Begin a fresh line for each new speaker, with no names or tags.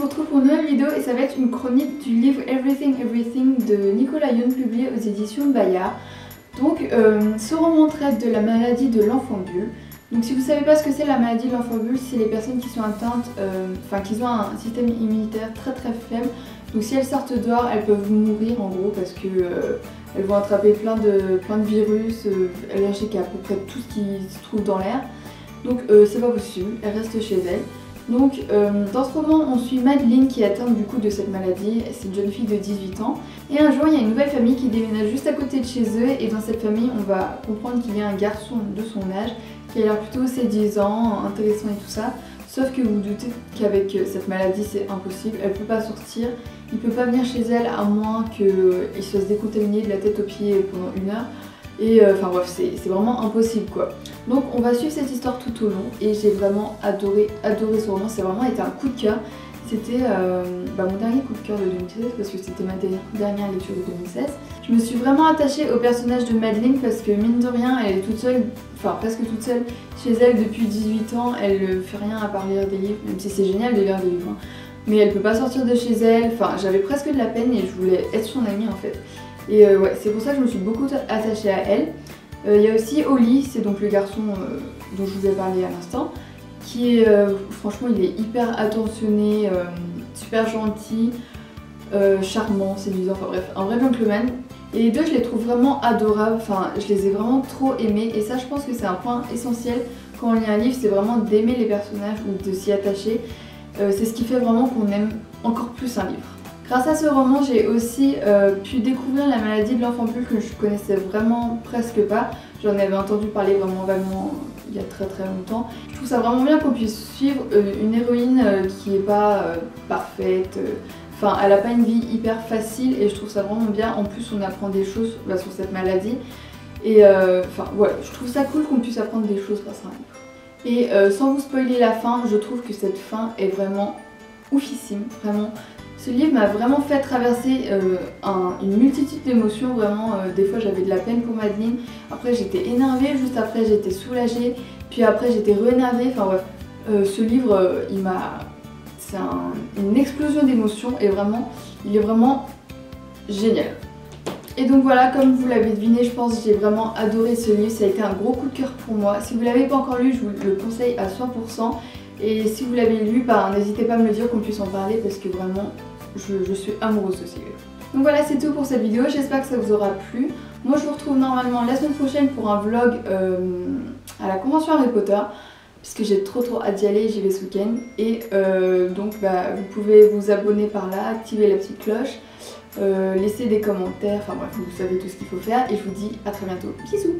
vous retrouve pour une nouvelle vidéo et ça va être une chronique du livre Everything Everything de Nicolas Yoon publié aux éditions Bayard. Donc ce roman traite de la maladie de l'enfant-bulle. Donc si vous ne savez pas ce que c'est la maladie de l'enfant-bulle, c'est les personnes qui sont atteintes, qui ont un système immunitaire très faible. Donc si elles sortent dehors, elles peuvent mourir en gros parce que elles vont attraper plein de virus allergiques à peu près tout ce qui se trouve dans l'air. Donc c'est pas possible, elles restent chez elles. Donc dans ce roman on suit Madeleine qui est atteinte du coup de cette maladie, c'est une jeune fille de 18 ans et un jour il y a une nouvelle famille qui déménage juste à côté de chez eux et dans cette famille on va comprendre qu'il y a un garçon de son âge qui a l'air plutôt séduisant, intéressant et tout ça, sauf que vous vous doutez qu'avec cette maladie c'est impossible, elle peut pas sortir, il peut pas venir chez elle à moins qu'il se fasse décontaminer de la tête aux pieds pendant 1 heure. Et enfin bref, c'est vraiment impossible quoi. Donc on va suivre cette histoire tout au long et j'ai vraiment adoré ce roman, c'est vraiment été un coup de cœur. C'était mon dernier coup de cœur de 2016 parce que c'était ma dernière lecture de 2016. Je me suis vraiment attachée au personnage de Madeleine parce que mine de rien elle est toute seule, enfin presque toute seule chez elle depuis 18 ans, elle fait rien à part lire des livres, même si c'est génial de lire des livres. Hein. Mais elle peut pas sortir de chez elle, enfin j'avais presque de la peine et je voulais être son amie en fait. Et ouais, c'est pour ça que je me suis beaucoup attachée à elle. Il y a aussi Oli, c'est donc le garçon dont je vous ai parlé à l'instant, qui est, franchement, il est hyper attentionné, super gentil, charmant, séduisant, enfin bref, un vrai gentleman. Et les deux, je les trouve vraiment adorables, enfin, je les ai vraiment trop aimés. Et ça, je pense que c'est un point essentiel quand on lit un livre, c'est vraiment d'aimer les personnages ou de s'y attacher. C'est ce qui fait vraiment qu'on aime encore plus un livre. Grâce à ce roman, j'ai aussi pu découvrir la maladie de l'enfant-bulle que je connaissais vraiment presque pas. J'en avais entendu parler vraiment vaguement il y a très longtemps. Je trouve ça vraiment bien qu'on puisse suivre une héroïne qui n'est pas parfaite. Enfin, elle n'a pas une vie hyper facile et je trouve ça vraiment bien. En plus, on apprend des choses sur cette maladie. Et enfin, voilà, je trouve ça cool qu'on puisse apprendre des choses grâce à un livre. Et sans vous spoiler la fin, je trouve que cette fin est vraiment oufissime, vraiment. Ce livre m'a vraiment fait traverser une multitude d'émotions, vraiment des fois j'avais de la peine pour Madeleine, après j'étais énervée, juste après j'étais soulagée, puis après j'étais re-énervée, enfin bref, ce livre c'est une explosion d'émotions et vraiment, il est vraiment génial. Et donc voilà, comme vous l'avez deviné, je pense que j'ai vraiment adoré ce livre, ça a été un gros coup de cœur pour moi. Si vous ne l'avez pas encore lu, je vous le conseille à 100%. Et si vous l'avez lu, n'hésitez pas à me le dire qu'on puisse en parler parce que vraiment je suis amoureuse de ce livre. Donc voilà, c'est tout pour cette vidéo, j'espère que ça vous aura plu. Moi je vous retrouve normalement la semaine prochaine pour un vlog à la convention Harry Potter puisque j'ai trop hâte d'y aller, j'y vais ce week-end. Et donc vous pouvez vous abonner par là, activer la petite cloche, laisser des commentaires, enfin bref vous savez tout ce qu'il faut faire et je vous dis à très bientôt. Bisous.